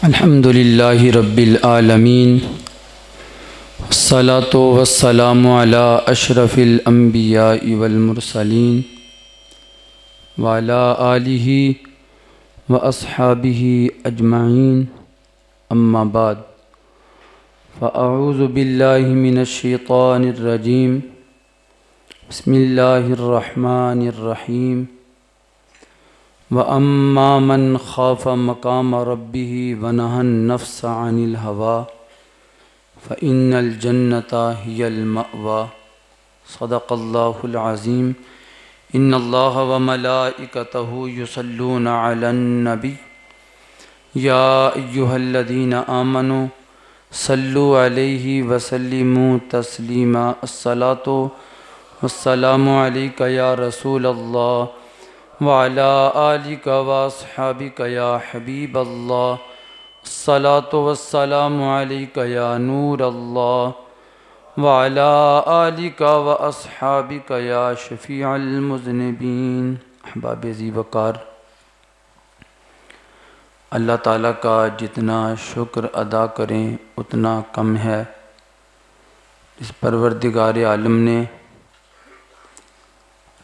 الحمد للہ رب العالمین والصلاة والسلام علی اشرف الانبیاء والمرسلین وعلی آلہ واصحابہ اجمعین اما بعد فاعوذ باللہ من الشیطان الرجیم بسم اللہ الرحمن الرحیم وَأَمَّا مَنْ خَافَ مَقَامَ رَبِّهِ وَنَهَى النَّفْسَ عَنِ الْهَوَىٰ فَإِنَّ الْجَنَّةَ هِيَ الْمَأْوَىٰ صدق اللہ العظیم ان اللہ وملائکتہ یصلون علی النبی یا ایہا الذین آمنوا صلوا علیہ وسلموا تسلیما الصلاة والسلام علیک یا رسول اللہ وعلى آلك واصحابك يا حبيب الله الصلاة والسلام عليك يا نور الله وعلى آلك واصحابك يا شفيع المذنبين احباب ذی وقار، اللہ تعالیٰ کا جتنا شکر ادا کریں اتنا کم ہے۔ اس پروردگار عالم نے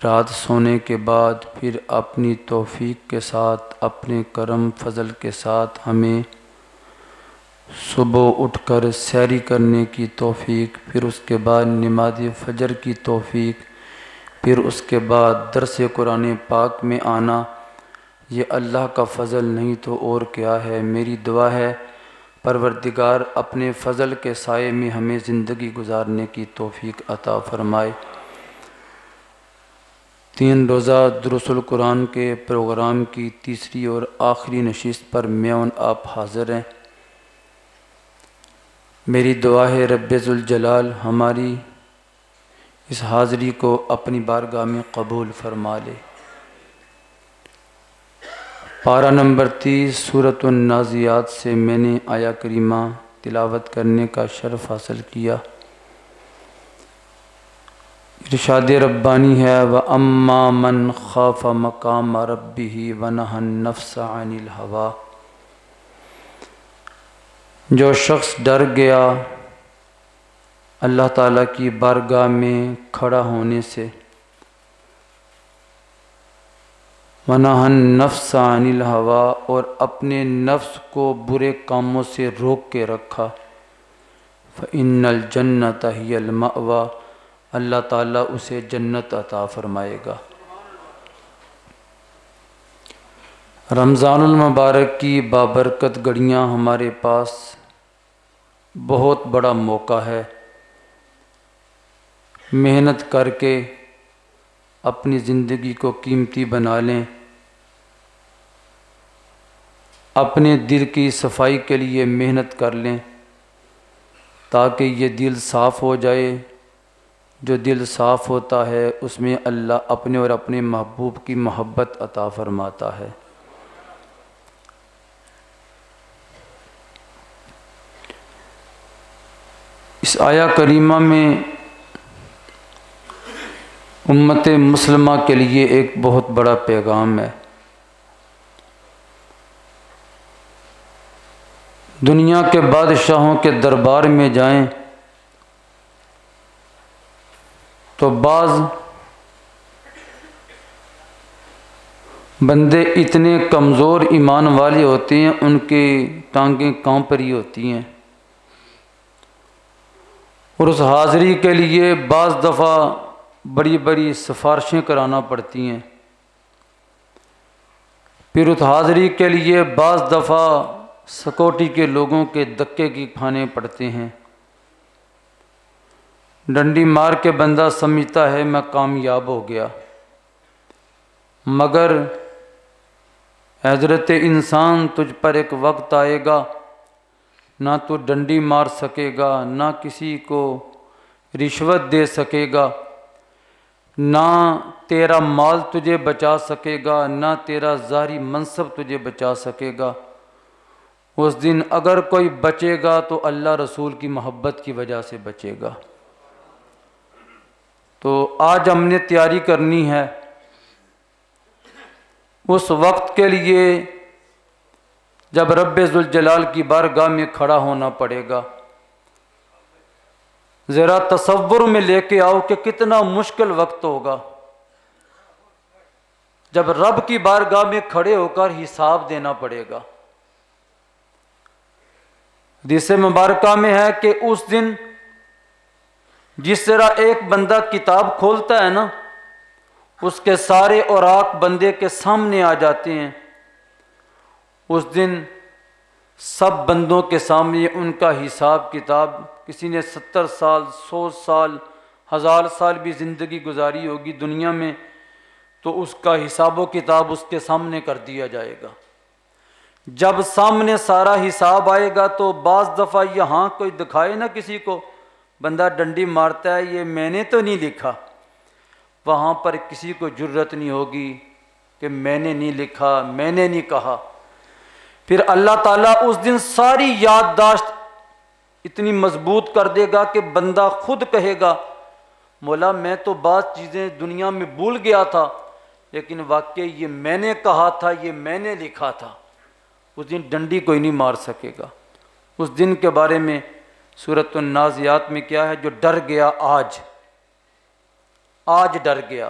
رات سونے کے بعد پھر اپنی توفیق کے ساتھ اپنے کرم فضل کے ساتھ ہمیں صبح اٹھ کر سحری کرنے کی توفیق، پھر اس کے بعد نماز فجر کی توفیق، پھر اس کے بعد درس قرآن پاک میں آنا، یہ اللہ کا فضل نہیں تو اور کیا ہے۔ میری دعا ہے پروردگار اپنے فضل کے سائے میں ہمیں زندگی گزارنے کی توفیق عطا فرمائے۔ 3 روزہ دروس القرآن کے پروگرام کی تیسری اور آخری نشست پر میں اور آپ حاضر ہیں۔ میری دعا ہے رب ذوالجلال ہماری اس حاضری کو اپنی بارگاہ میں قبول فرما لے۔ پارہ نمبر 30 سورۃ النازعات سے میں نے آیہ کریمہ تلاوت کرنے کا شرف حاصل کیا۔ ارشاد ربانی ہے وَأَمَّا مَنْ خَافَ مَقَامَ رَبِّهِ وَنَهَى النَّفْسَ عَنِ الْهَوَىٰ، جو شخص ڈر گیا اللہ تعالیٰ کی بارگاہ میں کھڑا ہونے سے، وَنَهَى النَّفْسَ عَنِ الْهَوَىٰ، اور اپنے نفس کو برے کاموں سے روک کے رکھا، فَإِنَّ الْجَنَّةَ هِيَ الْمَأْوَىٰ، اللہ تعالیٰ اسے جنت عطا فرمائے گا۔ رمضان المبارک کی بابرکت گھڑیاں ہمارے پاس بہت بڑا موقع ہے۔ محنت کر کے اپنی زندگی کو قیمتی بنا لیں، اپنے دل کی صفائی کے لیے محنت کر لیں تاکہ یہ دل صاف ہو جائے۔ جو دل صاف ہوتا ہے اس میں اللہ اپنے اور اپنے محبوب کی محبت عطا فرماتا ہے۔ اس آیہ کریمہ میں امت مسلمہ کے لیے ایک بہت بڑا پیغام ہے۔ دنیا کے بادشاہوں کے دربار میں جائیں تو بعض بندے اتنے کمزور ایمان والے ہوتے ہیں ان کی ٹانگیں کانپ رہی ہوتی ہیں، اور اس حاضری کے لیے بعض دفعہ بڑی بڑی سفارشیں کرانا پڑتی ہیں، پھر اس حاضری کے لیے بعض دفعہ سیکورٹی کے لوگوں کے دھکے کی کھانے پڑتے ہیں۔ ڈنڈی مار کے بندہ سمجھتا ہے میں کامیاب ہو گیا، مگر حضرت انسان تجھ پر ایک وقت آئے گا نہ تو ڈنڈی مار سکے گا، نہ کسی کو رشوت دے سکے گا، نہ تیرا مال تجھے بچا سکے گا، نہ تیرا ظاہری منصب تجھے بچا سکے گا۔ اس دن اگر کوئی بچے گا تو اللہ رسول کی محبت کی وجہ سے بچے گا۔ تو آج ہم نے تیاری کرنی ہے اس وقت کے لیے جب رب ذوالجلال کی بارگاہ میں کھڑا ہونا پڑے گا، ذرا تصور میں لے کے آؤ کہ کتنا مشکل وقت ہوگا جب رب کی بارگاہ میں کھڑے ہو کر حساب دینا پڑے گا۔ حدیث مبارکہ میں ہے کہ اس دن جس طرح ایک بندہ کتاب کھولتا ہے نا، اس کے سارے اوراق بندے کے سامنے آ جاتے ہیں، اس دن سب بندوں کے سامنے ان کا حساب کتاب، کسی نے 70 سال 100 سال 1000 سال بھی زندگی گزاری ہوگی دنیا میں، تو اس کا حساب و کتاب اس کے سامنے کر دیا جائے گا۔ جب سامنے سارا حساب آئے گا تو بعض دفعہ یہاں کوئی دکھائے نا کسی کو، بندہ ڈنڈی مارتا ہے یہ میں نے تو نہیں لکھا، وہاں پر کسی کو جرت نہیں ہوگی کہ میں نے نہیں لکھا، میں نے نہیں کہا۔ پھر اللہ تعالیٰ اس دن ساری یادداشت اتنی مضبوط کر دے گا کہ بندہ خود کہے گا مولا میں تو بعض چیزیں دنیا میں بھول گیا تھا، لیکن واقعی یہ میں نے کہا تھا، یہ میں نے لکھا تھا۔ اس دن ڈنڈی کوئی نہیں مار سکے گا۔ اس دن کے بارے میں سورۃ النازعات میں کیا ہے؟ جو ڈر گیا آج ڈر گیا۔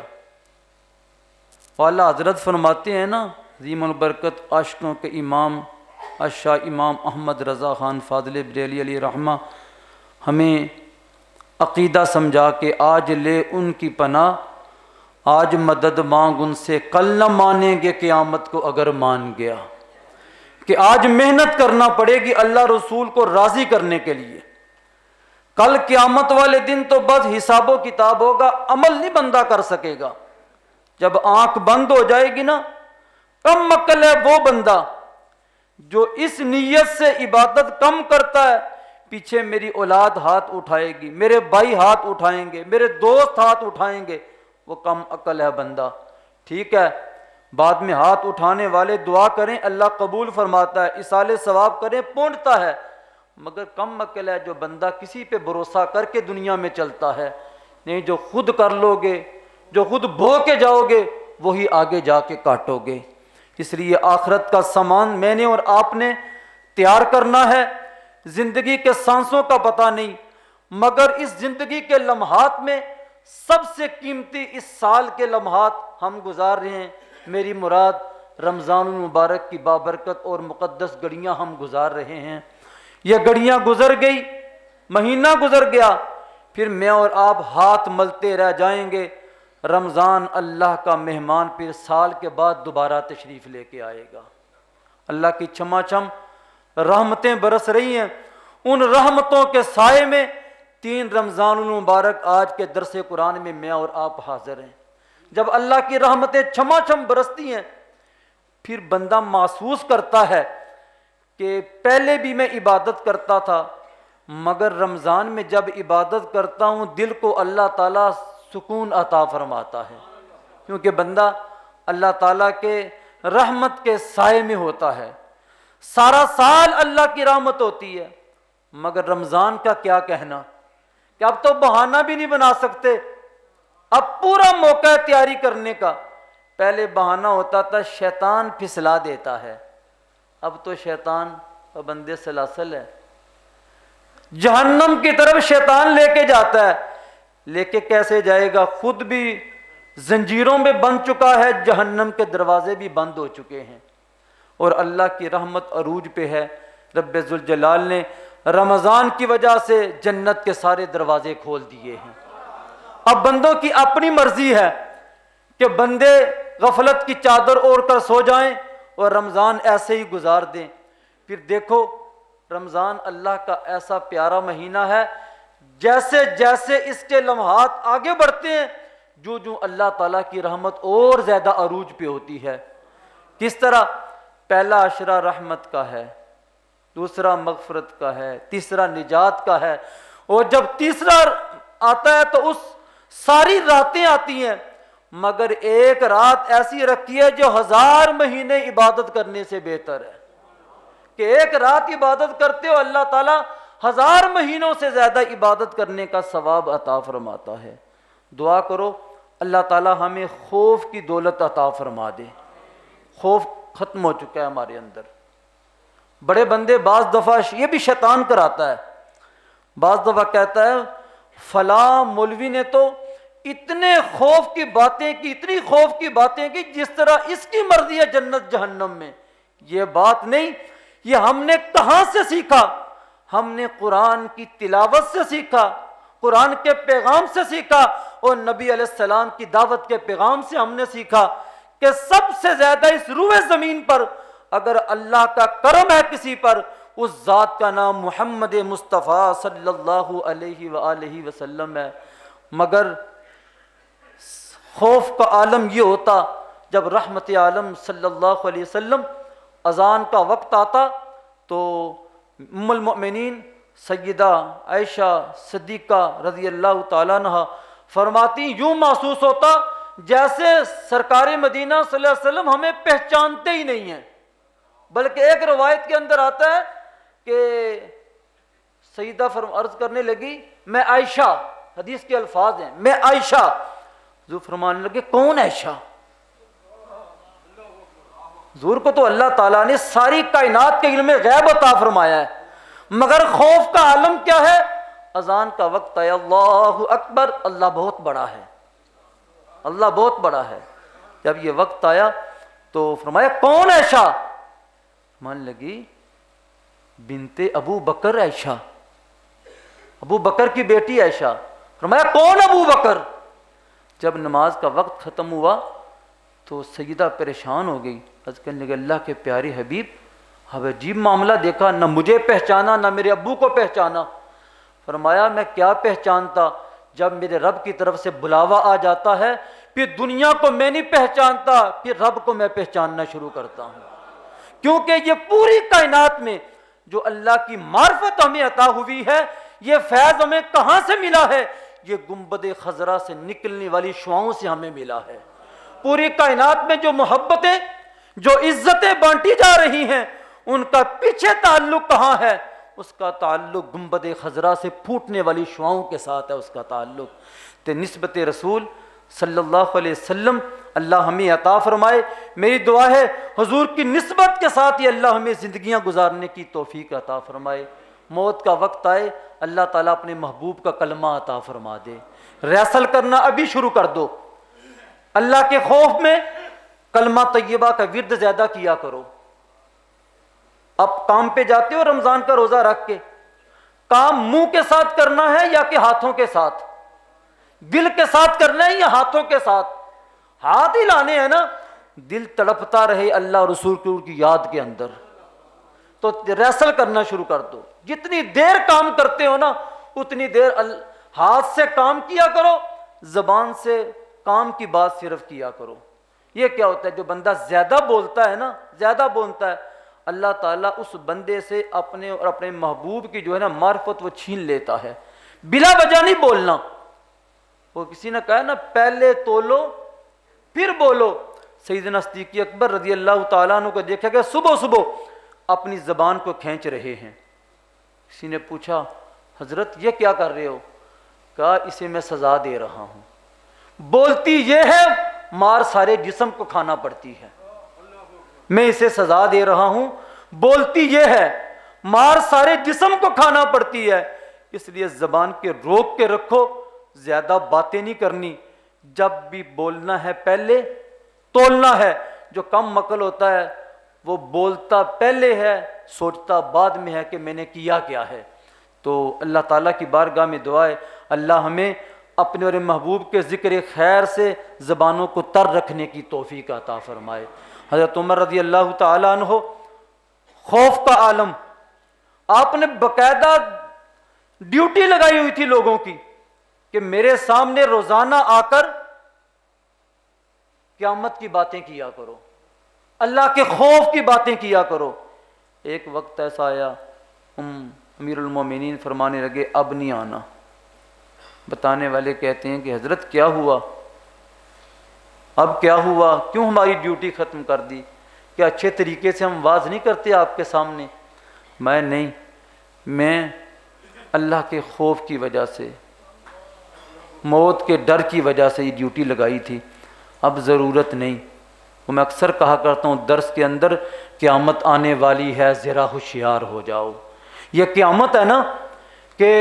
اعلیٰ حضرت فرماتے ہیں نا، عظیم البرکت عاشقوں کے امام الشاہ امام احمد رضا خان فاضل بریلوی علیہ رحمہ ہمیں عقیدہ سمجھا کہ آج لے ان کی پناہ، آج مدد مانگ ان سے، کل نہ مانیں گے قیامت کو اگر مان گیا، کہ آج محنت کرنا پڑے گی اللہ رسول کو راضی کرنے کے لیے۔ کل قیامت والے دن تو بس حساب و کتاب ہوگا، عمل نہیں بندہ کر سکے گا۔ جب آنکھ بند ہو جائے گی نا، کم عقل ہے وہ بندہ جو اس نیت سے عبادت کم کرتا ہے، پیچھے میری اولاد ہاتھ اٹھائے گی، میرے بھائی ہاتھ اٹھائیں گے، میرے دوست ہاتھ اٹھائیں گے، وہ کم عقل ہے بندہ۔ ٹھیک ہے، بعد میں ہاتھ اٹھانے والے دعا کریں اللہ قبول فرماتا ہے، اصالے ثواب کریں پہنچتا ہے، مگر کم عقل ہے جو بندہ کسی پہ بھروسہ کر کے دنیا میں چلتا ہے۔ نہیں، جو خود کر لو گے، جو خود بھو کے جاؤ گے، وہی آگے جا کے کاٹو گے۔ اس لیے آخرت کا سامان میں نے اور آپ نے تیار کرنا ہے۔ زندگی کے سانسوں کا پتہ نہیں، مگر اس زندگی کے لمحات میں سب سے قیمتی اس سال کے لمحات ہم گزار رہے ہیں۔ میری مراد رمضان المبارک کی بابرکت اور مقدس گھڑیاں ہم گزار رہے ہیں۔ یہ گھڑیاں گزر گئی، مہینہ گزر گیا، پھر میں اور آپ ہاتھ ملتے رہ جائیں گے۔ رمضان اللہ کا مہمان پھر سال کے بعد دوبارہ تشریف لے کے آئے گا۔ اللہ کی چھما چھم رحمتیں برس رہی ہیں، ان رحمتوں کے سائے میں 3 رمضان المبارک آج کے درس قرآن میں میں اور آپ حاضر ہیں۔ جب اللہ کی رحمتیں چھما چھم برستی ہیں، پھر بندہ محسوس کرتا ہے کہ پہلے بھی میں عبادت کرتا تھا، مگر رمضان میں جب عبادت کرتا ہوں دل کو اللہ تعالیٰ سکون عطا فرماتا ہے، کیونکہ بندہ اللہ تعالیٰ کے رحمت کے سائے میں ہوتا ہے۔ سارا سال اللہ کی رحمت ہوتی ہے، مگر رمضان کا کیا کہنا کہ اب تو بہانہ بھی نہیں بنا سکتے، اب پورا موقع ہے تیاری کرنے کا۔ پہلے بہانہ ہوتا تھا شیطان پھسلا دیتا ہے، اب تو شیطان پابند سلاسل ہے، جہنم کی طرف شیطان لے کے جاتا ہے۔ لے کے کیسے جائے گا؟ خود بھی زنجیروں میں بند چکا ہے، جہنم کے دروازے بھی بند ہو چکے ہیں، اور اللہ کی رحمت عروج پہ ہے۔ رب ذوالجلال نے رمضان کی وجہ سے جنت کے سارے دروازے کھول دیے ہیں۔ اب بندوں کی اپنی مرضی ہے کہ بندے غفلت کی چادر اوڑھ کر سو جائیں اور رمضان ایسے ہی گزار دیں۔ پھر دیکھو رمضان اللہ کا ایسا پیارا مہینہ ہے، جیسے جیسے اس کے لمحات آگے بڑھتے ہیں جو جو اللہ تعالیٰ کی رحمت اور زیادہ عروج پہ ہوتی ہے۔ کس طرح؟ پہلا عشرہ رحمت کا ہے، دوسرا مغفرت کا ہے، تیسرا نجات کا ہے، اور جب تیسرا آتا ہے تو اس ساری راتیں آتی ہیں، مگر ایک رات ایسی رکھی ہے جو 1000 مہینے عبادت کرنے سے بہتر ہے، کہ ایک رات عبادت کرتے ہو اللہ تعالیٰ 1000 مہینوں سے زیادہ عبادت کرنے کا ثواب عطا فرماتا ہے۔ دعا کرو اللہ تعالیٰ ہمیں خوف کی دولت عطا فرما دے۔ خوف ختم ہو چکا ہے ہمارے اندر، بڑے بندے بعض دفعہ یہ بھی شیطان کراتا ہے، بعض دفعہ کہتا ہے فلاں مولوی نے تو اتنے خوف کی باتیں کی، اتنی خوف کی باتیں کی جس طرح اس کی مرضی ہے جنت جہنم میں۔ یہ بات نہیں، یہ ہم نے کہاں سے سیکھا؟ ہم نے قرآن کی تلاوت سے سیکھا، قرآن کے پیغام سے سیکھا، اور نبی علیہ السلام کی دعوت کے پیغام سے ہم نے سیکھا کہ سب سے زیادہ اس روئے زمین پر اگر اللہ کا کرم ہے کسی پر، اس ذات کا نام محمد مصطفیٰ صلی اللہ علیہ وآلہ وسلم ہے۔ مگر خوف کا عالم یہ ہوتا جب رحمت عالم صلی اللہ علیہ وسلم اذان کا وقت آتا تو ام المؤمنین سیدہ عائشہ صدیقہ رضی اللہ تعالیٰ عنہ فرماتی یوں محسوس ہوتا جیسے سرکار مدینہ صلی اللہ علیہ وسلم ہمیں پہچانتے ہی نہیں ہیں، بلکہ ایک روایت کے اندر آتا ہے کہ سیدہ عرض کرنے لگی میں عائشہ، حدیث کے الفاظ ہیں میں عائشہ، حضور فرمانے لگے کون عائشہ؟ حضور کو تو اللہ تعالیٰ نے ساری کائنات کے علم غیب عطا فرمایا ہے، مگر خوف کا عالم کیا ہے؟ اذان کا وقت ہے، اللہ اکبر، اللہ بہت بڑا ہے، اللہ بہت بڑا ہے۔ جب یہ وقت آیا تو فرمایا کون عائشہ؟ مان لگی بنت ابو بکر عائشہ، ابو بکر کی بیٹی عائشہ۔ فرمایا کون ابو بکر؟ جب نماز کا وقت ختم ہوا تو سیدہ پریشان ہو گئی، عرض کرنے لگے اللہ کے پیارے حبیب اب عجیب معاملہ دیکھا، نہ مجھے پہچانا نہ میرے ابو کو پہچانا۔ فرمایا میں کیا پہچانتا، جب میرے رب کی طرف سے بلاوا آ جاتا ہے پھر دنیا کو میں نہیں پہچانتا، پھر رب کو میں پہچاننا شروع کرتا ہوں، کیونکہ یہ پوری کائنات میں جو اللہ کی معرفت ہمیں عطا ہوئی ہے، یہ فیض ہمیں کہاں سے ملا ہے؟ یہ گنبد خضرا سے نکلنے والی شعاؤں سے ہمیں ملا ہے۔ پوری کائنات میں جو محبتیں جو عزتیں بانٹی جا رہی ہیں ان کا پیچھے تعلق کہاں ہے؟ اس کا تعلق گنبد خضرا سے پھوٹنے والی شعاؤں کے ساتھ ہے، اس کا تعلق تے نسبت رسول صلی اللہ علیہ وسلم اللہ ہمیں عطا فرمائے۔ میری دعا ہے حضور کی نسبت کے ساتھ ہی اللہ ہمیں زندگیاں گزارنے کی توفیق عطا فرمائے۔ موت کا وقت آئے اللہ تعالیٰ اپنے محبوب کا کلمہ عطا فرما دے، ریاسل کرنا ابھی شروع کر دو، اللہ کے خوف میں کلمہ طیبہ کا ورد زیادہ کیا کرو۔ اب کام پہ جاتے ہو رمضان کا روزہ رکھ کے، کام منہ کے ساتھ کرنا ہے یا کہ ہاتھوں کے ساتھ؟ دل کے ساتھ کرنا ہے یا ہاتھوں کے ساتھ؟ ہاتھ ہی لانے ہیں نا، دل تڑپتا رہے اللہ اور رسول کی یاد کے اندر، تو ریسل کرنا شروع کر دو۔ جتنی دیر کام کرتے ہو نا اتنی دیر ہاتھ سے کام کیا کرو، زبان سے کام کی بات صرف کیا کرو۔ یہ کیا ہوتا ہے؟ جو بندہ زیادہ بولتا ہے نا، زیادہ بولتا ہے، اللہ تعالیٰ اس بندے سے اپنے اور اپنے محبوب کی جو ہے نا معرفت وہ چھین لیتا ہے۔ بلا وجہ نہیں بولنا، وہ کسی نے کہا نا پہلے تولو پھر بولو۔ سیدنا صدیق اکبر رضی اللہ تعالیٰ عنہ کو دیکھا کہ صبح صبح اپنی زبان کو کھینچ رہے ہیں۔ کسی نے پوچھا حضرت یہ کیا کر رہے ہو؟ کہا اسے میں سزا دے رہا ہوں، بولتی یہ ہے مار سارے جسم کو کھانا پڑتی ہے، میں اسے سزا دے رہا ہوں، بولتی یہ ہے مار سارے جسم کو کھانا پڑتی ہے، اس لیے زبان کے روک کے رکھو، زیادہ باتیں نہیں کرنی، جب بھی بولنا ہے پہلے تولنا ہے۔ جو کم عقل ہوتا ہے وہ بولتا پہلے ہے سوچتا بعد میں ہے کہ میں نے کیا کیا ہے۔ تو اللہ تعالیٰ کی بارگاہ میں دعا ہے اللہ ہمیں اپنے اور محبوب کے ذکر خیر سے زبانوں کو تر رکھنے کی توفیق عطا فرمائے۔ حضرت عمر رضی اللہ تعالیٰ عنہ خوف کا عالم، آپ نے باقاعدہ ڈیوٹی لگائی ہوئی تھی لوگوں کی کہ میرے سامنے روزانہ آ کر قیامت کی باتیں کیا کرو، اللہ کے خوف کی باتیں کیا کرو۔ ایک وقت ایسا آیا امیر المومنین فرمانے لگے اب نہیں آنا۔ بتانے والے کہتے ہیں کہ حضرت کیا ہوا؟ اب کیا ہوا؟ کیوں ہماری ڈیوٹی ختم کر دی؟ کیا اچھے طریقے سے ہم واز نہیں کرتے آپ کے سامنے؟ میں نہیں، میں اللہ کے خوف کی وجہ سے، موت کے ڈر کی وجہ سے یہ ڈیوٹی لگائی تھی، اب ضرورت نہیں۔ وہ میں اکثر کہا کرتا ہوں درس کے اندر، قیامت آنے والی ہے ذرا ہوشیار ہو جاؤ۔ یہ قیامت ہے نا کہ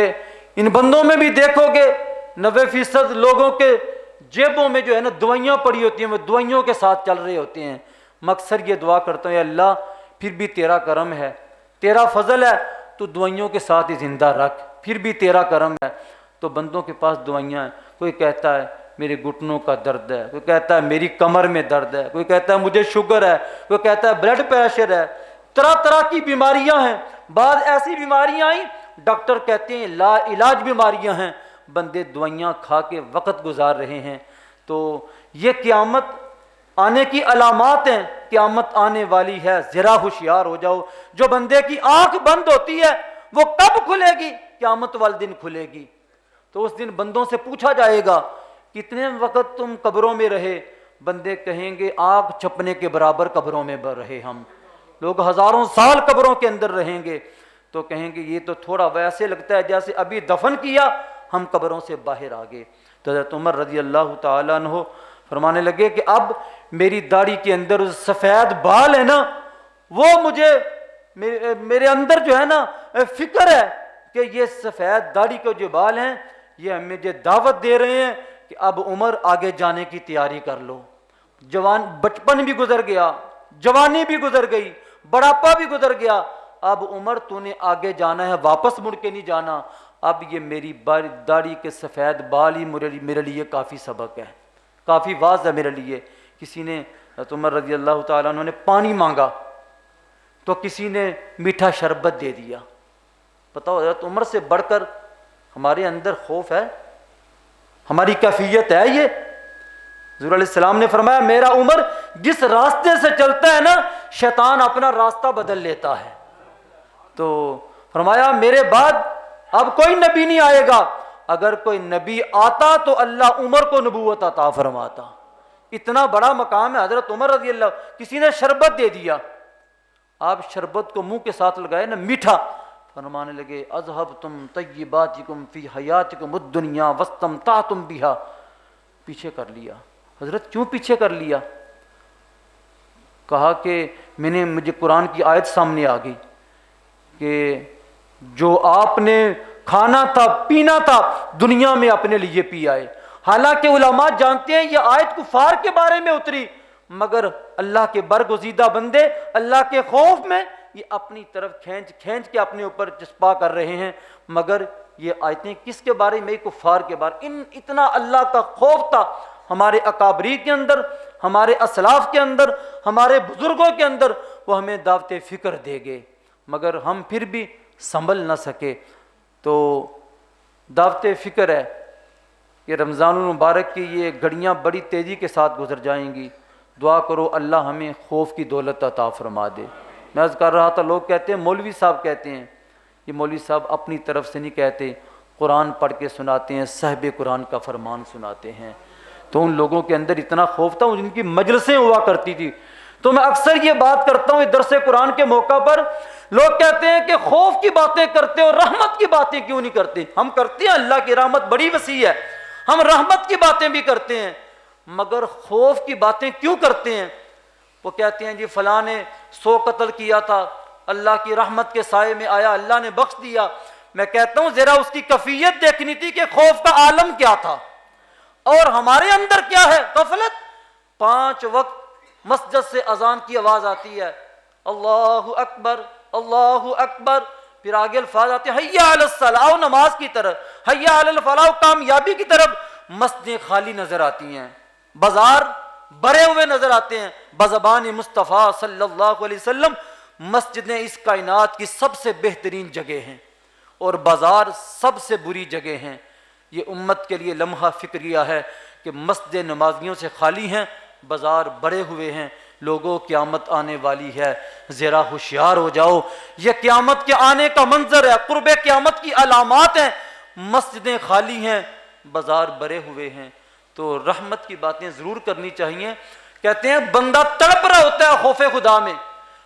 ان بندوں میں بھی دیکھو گے 90% لوگوں کے جیبوں میں جو ہے نا دوائیاں پڑی ہوتی ہیں، وہ دوائیوں کے ساتھ چل رہے ہوتے ہیں۔ میں اکثر یہ دعا کرتا ہوں، اے اللہ پھر بھی تیرا کرم ہے، تیرا فضل ہے، تو دوائیوں کے ساتھ ہی زندہ رکھ، پھر بھی تیرا کرم ہے۔ تو بندوں کے پاس دوائیاں ہیں، کوئی کہتا ہے میرے گھٹنوں کا درد ہے، کوئی کہتا ہے میری کمر میں درد ہے، کوئی کہتا ہے مجھے شوگر ہے، کوئی کہتا ہے بلڈ پریشر ہے، طرح طرح کی بیماریاں ہیں۔ بعض ایسی بیماریاں آئیں ڈاکٹر کہتے ہیں لا علاج بیماریاں ہیں، بندے دوائیاں کھا کے وقت گزار رہے ہیں۔ تو یہ قیامت آنے کی علامات ہیں، قیامت آنے والی ہے ذرا ہوشیار ہو جاؤ۔ جو بندے کی آنکھ بند ہوتی ہے وہ کب کھلے گی؟ قیامت والے دن کھلے گی۔ تو اس دن بندوں سے پوچھا جائے گا کتنے وقت تم قبروں میں رہے؟ بندے کہیں گے آنکھ چھپنے کے برابر قبروں میں رہے ہم۔ لوگ ہزاروں سال قبروں کے اندر رہیں گے، تو کہیں گے یہ تو تھوڑا ویسے لگتا ہے جیسے ابھی دفن کیا ہم قبروں سے باہر آ گئے۔ تو حضرت عمر رضی اللہ تعالیٰ عنہ فرمانے لگے کہ اب میری داڑھی کے اندر سفید بال ہے نا، وہ مجھے میرے اندر جو ہے نا فکر ہے کہ یہ سفید داڑھی کے جو بال ہیں یہ مجھے دعوت دے رہے ہیں کہ اب عمر آگے جانے کی تیاری کر لو۔ بچپن بھی گزر گیا، جوانی بھی گزر گئی، بڑھاپا بھی گزر گیا، اب عمر تو نے آگے جانا ہے، واپس مڑ کے نہیں جانا۔ اب یہ میری داڑھی کے سفید بال ہی میرے لیے کافی سبق ہے، کافی واضح ہے میرے لیے۔ کسی نے حضرت عمر رضی اللہ تعالیٰ عنہ نے پانی مانگا تو کسی نے میٹھا شربت دے دیا۔ بتاؤ حضرت عمر سے بڑھ کر ہمارے اندر خوف ہے؟ ہماری کیفیت ہے یہ؟ حضور علیہ السلام نے فرمایا میرا عمر جس راستے سے چلتا ہے نا شیطان اپنا راستہ بدل لیتا ہے۔ تو فرمایا میرے بعد اب کوئی نبی نہیں آئے گا، اگر کوئی نبی آتا تو اللہ عمر کو نبوت عطا فرماتا۔ اتنا بڑا مقام ہے حضرت عمر رضی اللہ۔ کسی نے شربت دے دیا، آپ شربت کو منہ کے ساتھ لگائے نا میٹھا، فرمانے لگے اذهبتم طیباتکم فی حیاتکم الدنیا واستمتعتم بها، پیچھے کر لیا۔ حضرت کیوں پیچھے کر لیا؟ کہا کہ مجھے قرآن کی آیت سامنے آ گئی کہ جو آپ نے کھانا تھا پینا تھا دنیا میں اپنے لیے پی آئے۔ حالانکہ علماء جانتے ہیں یہ آیت کفار کے بارے میں اتری، مگر اللہ کے برگزیدہ بندے اللہ کے خوف میں یہ اپنی طرف کھینچ کے اپنے اوپر چسپا کر رہے ہیں۔ مگر یہ آیتیں کس کے بارے میں؟ کفار کے بارے۔ اتنا اللہ کا خوف تھا ہمارے اکابری کے اندر، ہمارے اسلاف کے اندر، ہمارے بزرگوں کے اندر، وہ ہمیں دعوت فکر دے گئے مگر ہم پھر بھی سنبھل نہ سکے۔ تو دعوت فکر ہے کہ رمضان المبارک کی یہ گھڑیاں بڑی تیزی کے ساتھ گزر جائیں گی۔ دعا کرو اللہ ہمیں خوف کی دولت عطا فرما دے۔ میں عرض کر رہا تھا لوگ کہتے ہیں مولوی صاحب کہتے ہیں، یہ مولوی صاحب اپنی طرف سے نہیں کہتے، قرآن پڑھ کے سناتے ہیں، صاحب قرآن کا فرمان سناتے ہیں۔ تو ان لوگوں کے اندر اتنا خوف تھا، جن کی مجلسیں ہوا کرتی تھی۔ تو میں اکثر یہ بات کرتا ہوں درس قرآن کے موقع پر، لوگ کہتے ہیں کہ خوف کی باتیں کرتے اور رحمت کی باتیں کیوں نہیں کرتے؟ ہم کرتے ہیں، اللہ کی رحمت بڑی وسیع ہے، ہم رحمت کی باتیں بھی کرتے ہیں، مگر خوف کی باتیں کیوں کرتے ہیں؟ وہ کہتے ہیں جی فلاں نے 100 قتل کیا تھا، اللہ کی رحمت کے سائے میں آیا، اللہ نے بخش دیا۔ میں کہتا ہوں ذرا اس کی کیفیت دیکھنی تھی کہ خوف کا عالم کیا تھا اور ہمارے اندر کیا ہے؟ غفلت۔ 5 وقت مسجد سے اذان کی آواز آتی ہے، اللہ اکبر اللہ اکبر، پھر آگے الفاظ آتے ہیں حی علی الصلاۃ، آؤ نماز کی طرف، حی علی الفلاح، کامیابی کی طرف۔ مسجدیں خالی نظر آتی ہیں، بازار بھرے ہوئے نظر آتے ہیں۔ بزبان مصطفیٰ صلی اللہ علیہ وسلم مسجدیں اس کائنات کی سب سے بہترین جگہ ہیں اور بازار سب سے بری جگہ ہیں۔ یہ امت کے لیے لمحہ فکریہ ہے کہ مسجد نمازیوں سے خالی ہیں، بازار بڑے ہوئے ہیں۔ لوگوں قیامت آنے والی ہے، ذرا ہوشیار ہو جاؤ۔ یہ قیامت کے آنے کا منظر ہے، قرب قیامت کی علامات ہیں۔ مسجدیں خالی ہیں، بازار بھرے ہوئے ہیں۔ تو رحمت کی باتیں ضرور کرنی چاہیے۔ کہتے ہیں بندہ تڑپ رہا ہوتا ہے خوف خدا میں،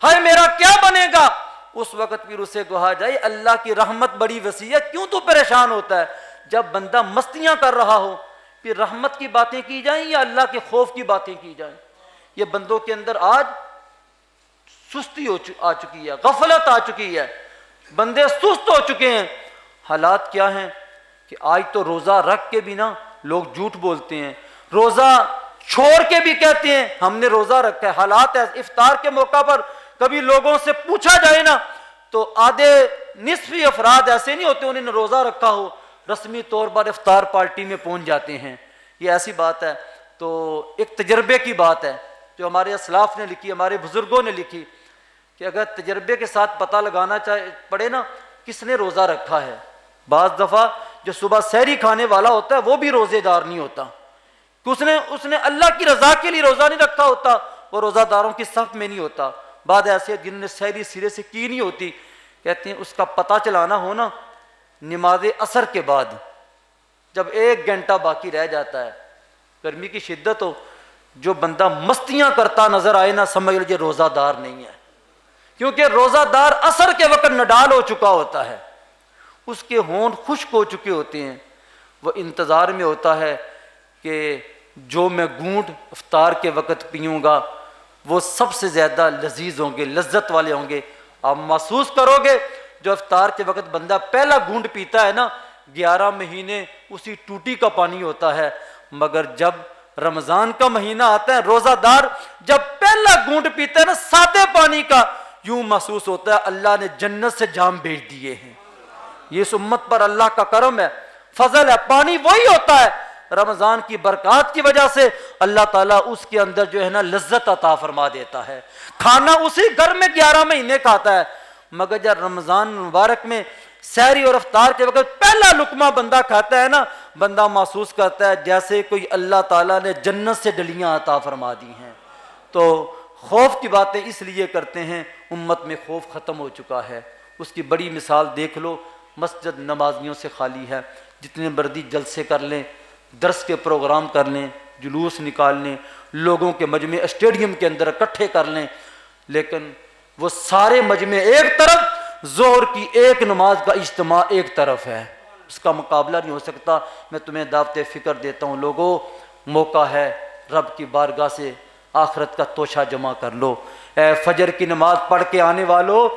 ہائے میرا کیا بنے گا؟ اس وقت پھر اسے کہا جائے اللہ کی رحمت بڑی وسیع ہے، کیوں تو پریشان ہوتا ہے؟ جب بندہ مستیاں کر رہا ہو پھر رحمت کی باتیں کی جائیں یا اللہ کے خوف کی باتیں کی جائیں؟ یہ بندوں کے اندر آج سستی آ چکی ہے، غفلت آ چکی ہے، بندے سست ہو چکے ہیں۔ حالات کیا ہیں کہ آج تو روزہ رکھ کے بھی نا لوگ جھوٹ بولتے ہیں، روزہ چھوڑ کے بھی کہتے ہیں ہم نے روزہ رکھا ہے۔ حالات ہے افطار کے موقع پر کبھی لوگوں سے پوچھا جائے نا تو آدھے نصفی افراد ایسے نہیں ہوتے انہوں نے روزہ رکھا ہو، رسمی طور پر افطار پارٹی میں پہنچ جاتے ہیں۔ یہ ایسی بات ہے۔ تو ایک تجربے کی بات ہے جو ہمارے اسلاف نے لکھی، ہمارے بزرگوں نے لکھی کہ اگر تجربے کے ساتھ پتہ لگانا پڑے نا کس نے روزہ رکھا ہے، بعض دفعہ جو صبح سحری کھانے والا ہوتا ہے وہ بھی روزے دار نہیں ہوتا کہ اس نے اللہ کی رضا کے لیے روزہ نہیں رکھا ہوتا، وہ روزہ داروں کی صف میں نہیں ہوتا۔ بعد ایسے جنہوں نے سحری سرے سے کی نہیں ہوتی، کہتے ہیں اس کا پتہ چلانا ہو نا نماز عصر کے بعد جب 1 گھنٹہ باقی رہ جاتا ہے، گرمی کی شدت ہو، جو بندہ مستیاں کرتا نظر آئے نا سمجھ لیجیے روزہ دار نہیں ہے، کیونکہ روزہ دار عصر کے وقت نڈال ہو چکا ہوتا ہے، اس کے ہونٹ خشک ہو چکے ہوتے ہیں، وہ انتظار میں ہوتا ہے کہ جو میں گھونٹ افطار کے وقت پیوں گا وہ سب سے زیادہ لذیذ ہوں گے، لذت والے ہوں گے۔ آپ محسوس کرو گے جو افطار کے وقت بندہ پہلا گھونٹ پیتا ہے نا 11 مہینے اسی ٹوٹی کا پانی ہوتا ہے، مگر جب رمضان کا مہینہ آتا ہے روزہ دار جب پہلا گھونٹ پیتا ہے نا سادے پانی کا، یوں محسوس ہوتا ہے اللہ نے جنت سے جام بھیج دیے ہیں۔ یہ اس امت پر اللہ کا کرم ہے، فضل ہے۔ پانی وہی ہوتا ہے، رمضان کی برکات کی وجہ سے اللہ تعالیٰ اس کے اندر جو ہے نا لذت عطا فرما دیتا ہے۔ کھانا اسی گھر میں 11 مہینے کھاتا ہے، مگر جب رمضان مبارک میں سحری اور افطار کے وقت پہلا لقمہ بندہ کھاتا ہے نا بندہ محسوس کرتا ہے جیسے کوئی اللہ تعالیٰ نے جنت سے ڈلیاں عطا فرما دی ہیں۔ تو خوف کی باتیں اس لیے کرتے ہیں، امت میں خوف ختم ہو چکا ہے۔ اس کی بڑی مثال دیکھ لو، مسجد نمازیوں سے خالی ہے، جتنے مردی جلسے کر لیں، درس کے پروگرام کر لیں، جلوس نکال لیں، لوگوں کے مجمع اسٹیڈیم کے اندر اکٹھے کر لیں، لیکن وہ سارے مجمع ایک طرف، ظہر کی ایک نماز کا اجتماع ایک طرف ہے، اس کا مقابلہ نہیں ہو سکتا۔ میں تمہیں دعوت فکر دیتا ہوں، لوگوں موقع ہے رب کی بارگاہ سے آخرت کا توشہ جمع کر لو۔ اے فجر کی نماز پڑھ کے آنے والو،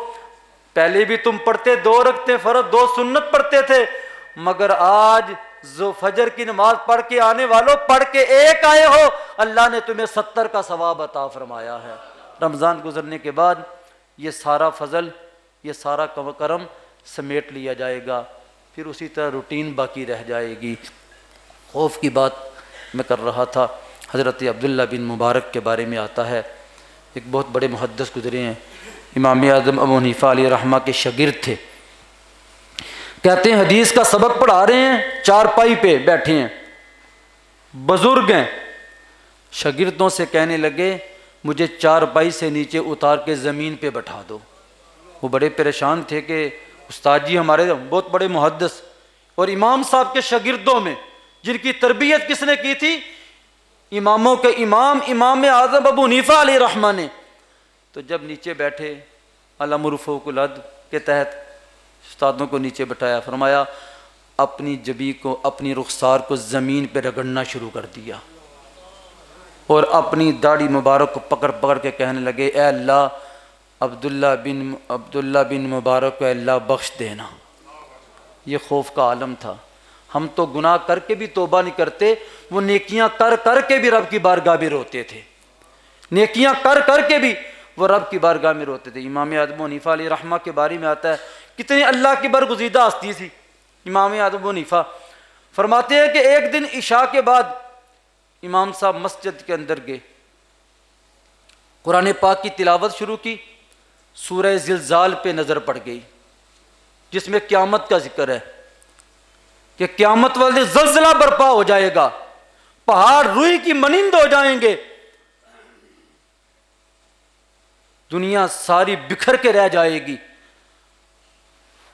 پہلے بھی تم پڑھتے 2 رکعتیں فرض 2 سنت پڑھتے تھے، مگر آج جو فجر کی نماز پڑھ کے آنے والوں پڑھ کے ایک آئے ہو، اللہ نے تمہیں 70 کا ثواب عطا فرمایا ہے۔ رمضان گزرنے کے بعد یہ سارا فضل، یہ سارا کرم سمیٹ لیا جائے گا، پھر اسی طرح روٹین باقی رہ جائے گی۔ خوف کی بات میں کر رہا تھا، حضرت عبداللہ بن مبارک کے بارے میں آتا ہے، ایک بہت بڑے محدث گزرے ہیں، امام اعظم ابو حنیفہ علیہ رحمہ کے شاگرد تھے۔ کہتے ہیں حدیث کا سبق پڑھا رہے ہیں، چارپائی پہ بیٹھے ہیں، بزرگ ہیں، شاگردوں سے کہنے لگے مجھے چارپائی سے نیچے اتار کے زمین پہ بٹھا دو۔ وہ بڑے پریشان تھے کہ استاد جی ہمارے بہت بڑے محدث اور امام صاحب کے شاگردوں میں جن کی تربیت کس نے کی تھی؟ اماموں کے امام امام اعظم ابو حنیفہ علیہ رحمہ نے۔ تو جب نیچے بیٹھے الامر فوق العدل کے تحت استادوں کو نیچے بٹھایا، فرمایا اپنی جبی کو اپنی رخسار کو زمین پہ رگڑنا شروع کر دیا اور اپنی داڑھی مبارک کو پکڑ پکڑ کے کہنے لگے اے اللہ عبداللہ بن مبارک کو اے اللہ بخش دینا۔ یہ خوف کا عالم تھا۔ ہم تو گناہ کر کے بھی توبہ نہیں کرتے، وہ نیکیاں کر کر کے بھی رب کی بارگاہ میں روتے تھے، نیکیاں کر کر کے بھی وہ رب کی بارگاہ میں روتے تھے۔ امام اعظم حنیفہ علیہ رحمہ کے بارے میں آتا ہے کتنی اللہ کی برگزیدہ ہستی تھی امام اعظم حنیفہ۔ فرماتے ہیں کہ ایک دن عشاء کے بعد امام صاحب مسجد کے اندر گئے، قرآن پاک کی تلاوت شروع کی، سورہ زلزال پہ نظر پڑ گئی جس میں قیامت کا ذکر ہے کہ قیامت والے زلزلہ برپا ہو جائے گا، پہاڑ روئی کی مانند ہو جائیں گے، دنیا ساری بکھر کے رہ جائے گی۔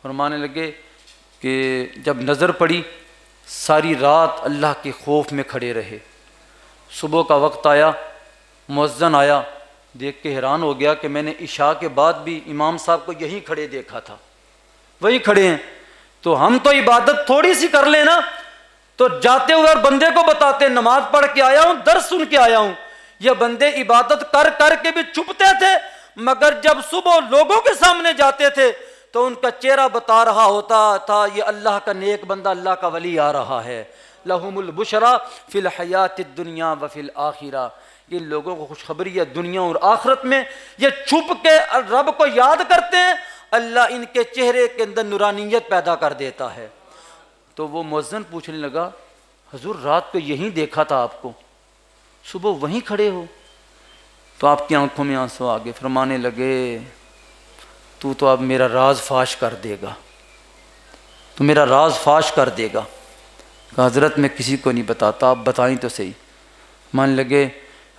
فرمانے لگے کہ جب نظر پڑی ساری رات اللہ کے خوف میں کھڑے رہے، صبح کا وقت آیا، مؤذن آیا، دیکھ کے حیران ہو گیا کہ میں نے عشاء کے بعد بھی امام صاحب کو یہیں کھڑے دیکھا تھا، وہی کھڑے ہیں، تو ہم تو عبادت تھوڑی سی کر لیں نا تو جاتے ہوئے اور بندے کو بتاتے نماز پڑھ کے آیا ہوں، درس سن کے آیا ہوں۔ یہ بندے عبادت کر کر کے بھی چھپتے تھے مگر جب صبح لوگوں کے سامنے جاتے تھے تو ان کا چہرہ بتا رہا ہوتا تھا یہ اللہ کا نیک بندہ، اللہ کا ولی آ رہا ہے۔ لہم البشرا فی الحیات الدنیا وفی الآخرہ، یہ لوگوں کو خوشخبری ہے دنیا اور آخرت میں۔ یہ چھپ کے رب کو یاد کرتے ہیں، اللہ ان کے چہرے کے اندر نورانیت پیدا کر دیتا ہے۔ تو وہ مؤذن پوچھنے لگا حضور رات کو یہیں دیکھا تھا آپ کو، صبح وہیں کھڑے ہو؟ تو آپ کی آنکھوں میں آنسو آ گئے، فرمانے لگے تو اب میرا راز فاش کر دے گا، تو میرا راز فاش کر دے گا۔ کہ حضرت میں کسی کو نہیں بتاتا، آپ بتائیں تو صحیح۔ مان لگے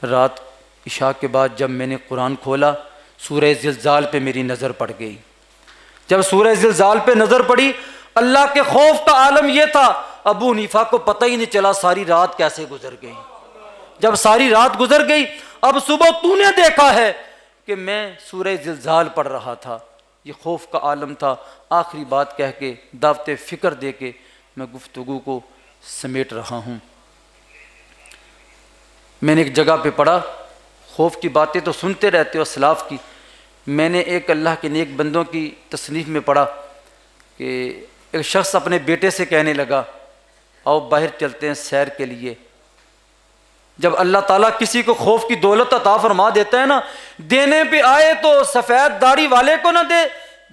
رات عشاء کے بعد جب میں نے قرآن کھولا سورہ زلزال پہ میری نظر پڑ گئی۔ جب سورہ زلزال پہ نظر پڑی، اللہ کے خوف کا عالم یہ تھا ابو حنیفہ کو پتہ ہی نہیں چلا ساری رات کیسے گزر گئی۔ جب ساری رات گزر گئی، اب صبح تو نے دیکھا ہے کہ میں سورہ زلزال پڑھ رہا تھا۔ یہ خوف کا عالم تھا۔ آخری بات کہہ کے دعوت فکر دے کے میں گفتگو کو سمیٹ رہا ہوں۔ میں نے ایک جگہ پہ پڑھا، خوف کی باتیں تو سنتے رہتے ہو اسلاف کی، میں نے ایک اللہ کے نیک بندوں کی تصنیف میں پڑھا کہ ایک شخص اپنے بیٹے سے کہنے لگا آؤ باہر چلتے ہیں سیر کے لیے۔ جب اللہ تعالیٰ کسی کو خوف کی دولت عطا فرما دیتا ہے نا، دینے پہ آئے تو سفید داڑھی والے کو نہ دے،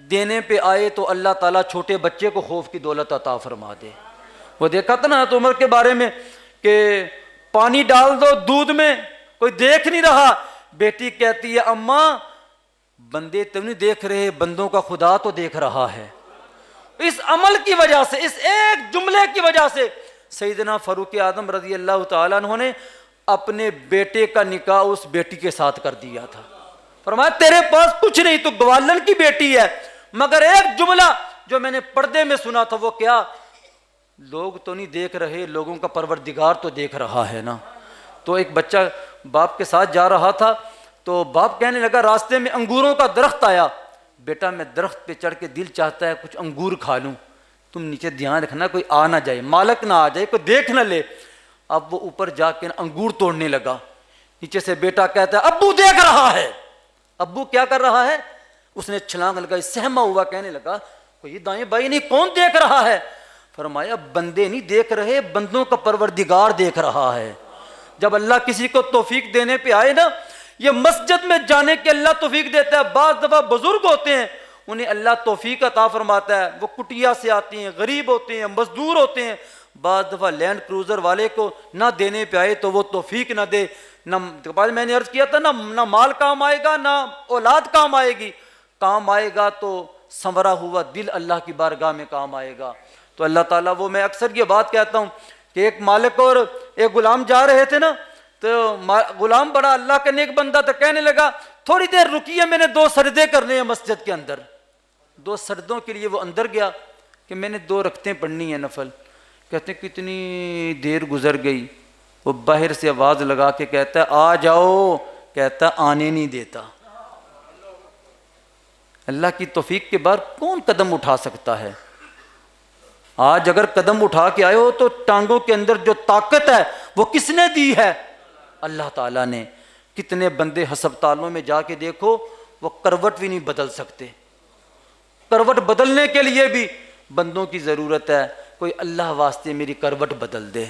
دینے پہ آئے تو اللہ تعالیٰ چھوٹے بچے کو خوف کی دولت عطا فرما دے۔ وہ دیکھا تھا نا تو عمر کے بارے میں کہ پانی ڈال دو دودھ میں، کوئی دیکھ نہیں رہا، بیٹی کہتی ہے اماں بندے تو نہیں دیکھ رہے، بندوں کا خدا تو دیکھ رہا ہے۔ اس عمل کی وجہ سے، اس ایک جملے کی وجہ سے سیدنا فاروق اعظم رضی اللہ تعالیٰ عنہ نے اپنے بیٹے کا نکاح اس بیٹی کے ساتھ کر دیا تھا۔ فرمایا تیرے پاس کچھ نہیں، تو گوالن کی بیٹی ہے، مگر ایک جملہ جو میں نے پردے میں سنا تھا وہ کیا، لوگ تو نہیں دیکھ رہے، لوگوں کا پروردگار تو دیکھ رہا ہے نا۔ تو ایک بچہ باپ کے ساتھ جا رہا تھا تو باپ کہنے لگا راستے میں انگوروں کا درخت آیا، بیٹا میں درخت پہ چڑھ کے دل چاہتا ہے کچھ انگور کھا لوں، تم نیچے دھیان رکھنا کوئی آ نہ جائے، مالک نہ آ جائے، کوئی دیکھ نہ لے۔ اب وہ اوپر جا کے انگور توڑنے لگا، نیچے سے بیٹا کہتا ہے ابو دیکھ رہا ہے۔ ابو کیا کر رہا ہے؟ اس نے چھلانگ لگائی، سہما ہوا، کہنے لگا کوئی دائیں بائیں نہیں، کون دیکھ رہا ہے؟ فرمایا بندے نہیں دیکھ رہے، بندوں کا پروردگار دیکھ رہا ہے۔ جب اللہ کسی کو توفیق دینے پہ آئے نا، یہ مسجد میں جانے کے اللہ توفیق دیتا ہے۔ بعض دفعہ بزرگ ہوتے ہیں انہیں اللہ توفیق عطا فرماتا ہے، وہ کٹیا سے آتی ہیں، غریب ہوتے ہیں، مزدور ہوتے ہیں۔ بعض دفعہ لینڈ کروزر والے کو نہ دینے پہ آئے تو وہ توفیق نہ دے، نہ میں نے عرض کیا تھا نہ مال کام آئے گا، نہ اولاد کام آئے گی، کام آئے گا تو سنورا ہوا دل اللہ کی بارگاہ میں کام آئے گا۔ تو اللہ تعالیٰ وہ، میں اکثر یہ بات کہتا ہوں کہ ایک مالک اور ایک غلام جا رہے تھے نا، تو غلام بڑا اللہ کا نیک بندہ تھا، کہنے لگا تھوڑی دیر رکیے میں نے 2 سجدے کرنے ہیں مسجد کے اندر۔ 2 سجدوں کے لیے وہ اندر گیا کہ میں نے 2 رکعتیں پڑھنی ہیں نفل۔ کہتے ہیں کتنی دیر گزر گئی، وہ باہر سے آواز لگا کے کہتا ہے آ جاؤ، کہتا آنے نہیں دیتا۔ اللہ کی توفیق کے بعد کون قدم اٹھا سکتا ہے؟ آج اگر قدم اٹھا کے آئے ہو تو ٹانگوں کے اندر جو طاقت ہے وہ کس نے دی ہے؟ اللہ تعالیٰ نے۔ کتنے بندے ہسپتالوں میں جا کے دیکھو وہ کروٹ بھی نہیں بدل سکتے، کروٹ بدلنے کے لیے بھی بندوں کی ضرورت ہے، کوئی اللہ واسطے میری کروٹ بدل دے۔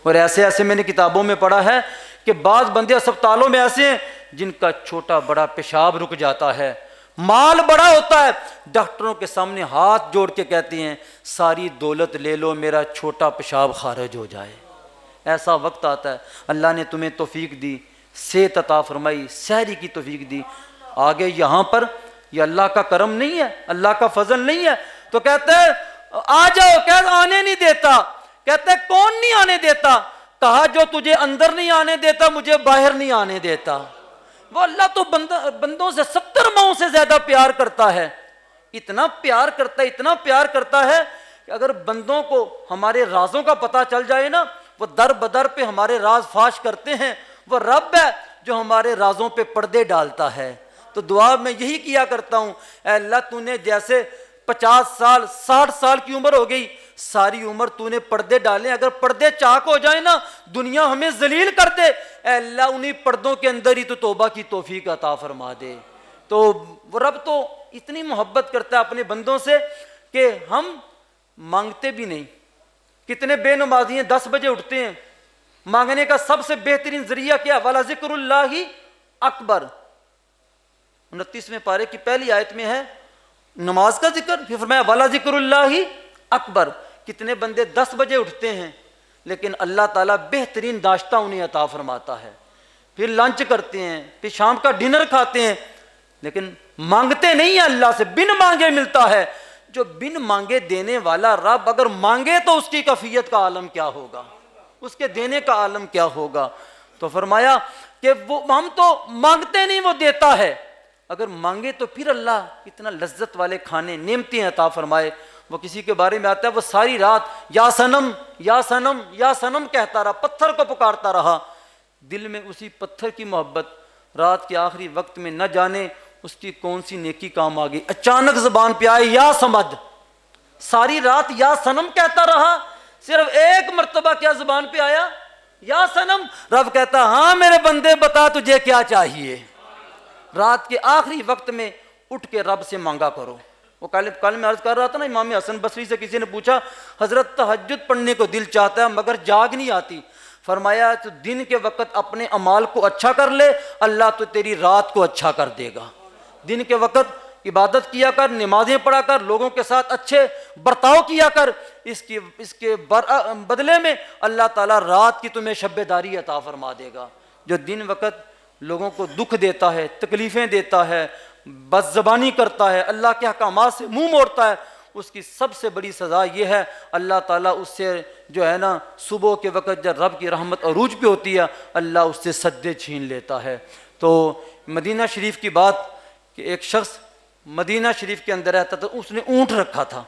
اور ایسے میں نے کتابوں میں پڑھا ہے کہ بعض بندے ہسپتالوں میں ایسے ہیں جن کا چھوٹا بڑا پیشاب رک جاتا ہے، مال بڑا ہوتا ہے، ڈاکٹروں کے سامنے ہاتھ جوڑ کے کہتے ہیں ساری دولت لے لو میرا چھوٹا پیشاب خارج ہو جائے۔ ایسا وقت آتا ہے، اللہ نے تمہیں توفیق دی، صحت عطا فرمائی، سحری کی توفیق دی، آگے یہاں پر یہ اللہ کا کرم نہیں ہے، اللہ کا فضل نہیں ہے، تو کہتے ہیں آ جاؤ، کہتے آنے نہیں دیتا، کہتے ہیں کون نہیں آنے دیتا؟ کہا جو تجھے اندر نہیں آنے دیتا مجھے باہر نہیں آنے دیتا۔ وہ اللہ تو بندوں سے 70 ماؤں سے زیادہ پیار کرتا ہے، اتنا پیار کرتا ہے، اتنا پیار کرتا ہے کہ اگر بندوں کو ہمارے رازوں کا پتہ چل جائے نا، وہ در بدر پہ ہمارے راز فاش کرتے ہیں۔ وہ رب ہے جو ہمارے رازوں پہ پردے ڈالتا ہے۔ تو دعا میں یہی کیا کرتا ہوں، اے اللہ تو نے جیسے 50 سال 60 سال کی عمر ہو گئی، ساری عمر تو نے پردے ڈالے، اگر پردے چاک ہو جائیں نا دنیا ہمیں ذلیل کر دے، اے اللہ انہی پردوں کے اندر ہی تو توبہ کی توفیق عطا فرما دے۔ تو وہ رب تو اتنی محبت کرتا ہے اپنے بندوں سے کہ ہم مانگتے بھی نہیں. کتنے بے نمازی ہیں 10 بجے اٹھتے ہیں. مانگنے کا سب سے بہترین ذریعہ کیا؟ وَلَا ذِكْرُ اللَّهِ اکبر. 29ویں پارے کی پہلی آیت میں ہے نماز کا ذکر، پھر فرمایا وَلَا ذِكْرُ اللَّهِ اکبر. کتنے بندے 10 بجے اٹھتے ہیں لیکن اللہ تعالیٰ بہترین ناشتہ انہیں عطا فرماتا ہے، پھر لنچ کرتے ہیں، پھر شام کا ڈنر کھاتے ہیں، لیکن مانگتے نہیں ہیں اللہ سے، بن مانگے ملتا ہے. جو بن مانگے دینے والا رب اگر مانگے تو اس کی کیفیت کا عالم کیا ہوگا، اس کے دینے کا عالم کیا ہوگا. تو فرمایا کہ وہ ہم تو مانگتے نہیں، وہ دیتا ہے. اگر مانگے تو پھر اللہ اتنا لذت والے کھانے نعمتیں عطا فرمائے. وہ کسی کے بارے میں آتا ہے وہ ساری رات یا صنم یا صنم یا صنم کہتا رہا، پتھر کو پکارتا رہا، دل میں اسی پتھر کی محبت. رات کے آخری وقت میں نہ جانے اس کی کون سی نیکی کام آ گئی، اچانک زبان پہ آئے یا سمد. ساری رات یا صنم کہتا رہا، صرف ایک مرتبہ کیا زبان پہ آیا یا صنم. رب کہتا ہاں میرے بندے بتا تجھے کیا چاہیے. رات کے آخری وقت میں اٹھ کے رب سے مانگا کرو. وہ کل میں عرض کر رہا تھا نا، امام حسن بصری سے کسی نے پوچھا حضرت تہجد پڑھنے کو دل چاہتا ہے مگر جاگ نہیں آتی. فرمایا تو دن کے وقت اپنے اعمال کو اچھا کر لے، اللہ تو تیری رات کو اچھا کر دے گا. دن کے وقت عبادت کیا کر، نمازیں پڑھا کر، لوگوں کے ساتھ اچھے برتاؤ کیا کر، اس کے بدلے میں اللہ تعالیٰ رات کی تمہیں شب داری عطا فرما دے گا. جو دن وقت لوگوں کو دکھ دیتا ہے، تکلیفیں دیتا ہے، بد زبانی کرتا ہے، اللہ کے احکامات سے منہ موڑتا ہے، اس کی سب سے بڑی سزا یہ ہے اللہ تعالیٰ اس سے جو ہے نا صبح کے وقت جب رب کی رحمت عروج پہ ہوتی ہے اللہ اس سے سجدے چھین لیتا ہے. تو مدینہ شریف کی بات کہ ایک شخص مدینہ شریف کے اندر رہتا تھا، اس نے اونٹ رکھا تھا.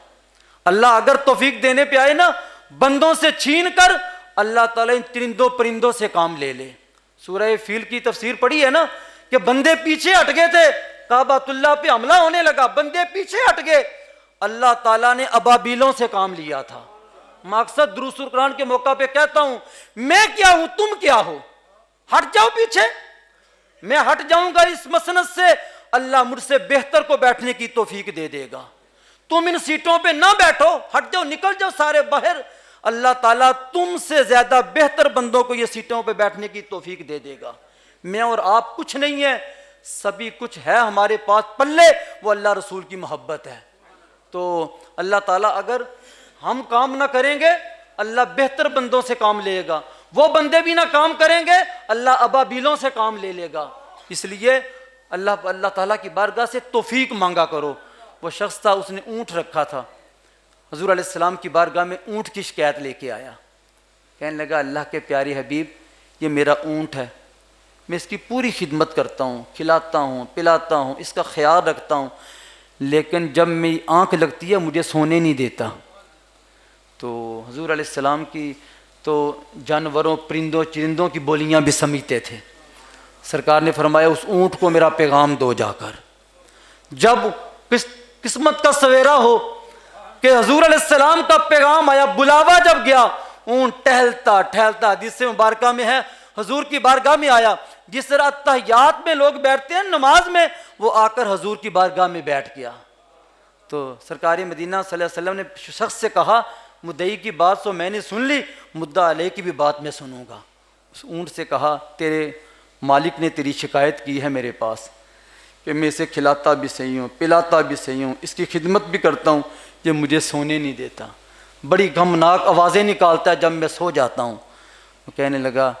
اللہ اگر توفیق دینے پہ آئے نا بندوں سے چھین کر اللہ تعالیٰ ان ترندوں پرندوں سے کام لے لے. سورہ فیل کی تفسیر پڑھی ہے نا کہ بندے پیچھے ہٹ گئے تھے، کعبۃ اللہ پہ حملہ ہونے لگا، بندے پیچھے ہٹ گئے، اللہ تعالیٰ نے ابابیلوں سے کام لیا تھا. مقصد دروس القرآن کے موقع پہ کہتا ہوں میں کیا ہوں تم کیا ہو، ہٹ جاؤ پیچھے. میں ہٹ جاؤں گا اس مسند سے، اللہ مجھ سے بہتر کو بیٹھنے کی توفیق دے دے گا. تم ان سیٹوں پہ نہ بیٹھو، ہٹ جاؤ، نکل جاؤ سارے باہر، اللہ تعالیٰ تم سے زیادہ بہتر بندوں کو یہ سیٹوں پہ بیٹھنے کی توفیق دے دے گا. میں اور آپ کچھ نہیں ہے، سبھی کچھ ہے ہمارے پاس پلے، وہ اللہ رسول کی محبت ہے. تو اللہ تعالیٰ اگر ہم کام نہ کریں گے اللہ بہتر بندوں سے کام لے گا، وہ بندے بھی نہ کام کریں گے اللہ ابابیلوں سے کام لے لے گا. اس لیے اللہ تعالیٰ کی بارگاہ سے توفیق مانگا کرو. وہ شخص تھا اس نے اونٹ رکھا تھا، حضور علیہ السلام کی بارگاہ میں اونٹ کی شکایت لے کے آیا. کہنے لگا اللہ کے پیارے حبیب یہ میرا اونٹ ہے، میں اس کی پوری خدمت کرتا ہوں، کھلاتا ہوں پلاتا ہوں، اس کا خیال رکھتا ہوں، لیکن جب میری آنکھ لگتی ہے مجھے سونے نہیں دیتا. تو حضور علیہ السلام کی تو جانوروں پرندوں چرندوں کی بولیاں بھی سمجھتے تھے. سرکار نے فرمایا اس اونٹ کو میرا پیغام دو جا کر، جب قسمت کا سویرا ہو کہ حضور علیہ السلام کا پیغام آیا، بلاوا جب گیا، اونٹ ٹہلتا ٹہلتا حدیث مبارکہ میں ہے حضور کی بارگاہ میں آیا. جس طرح تحیات میں لوگ بیٹھتے ہیں نماز میں، وہ آ کر حضور کی بارگاہ میں بیٹھ گیا. تو سرکار مدینہ صلی اللہ علیہ وسلم نے شخص سے کہا مدعی کی بات تو میں نے سن لی، مدعا علیہ کی بھی بات میں سنوں گا. اس اونٹ سے کہا تیرے مالک نے تیری شکایت کی ہے میرے پاس کہ میں اسے کھلاتا بھی صحیح ہوں پلاتا بھی صحیح ہوں، اس کی خدمت بھی کرتا ہوں، یہ مجھے سونے نہیں دیتا، بڑی غمناک آوازیں نکالتا ہے جب میں سو جاتا ہوں. وہ کہنے لگا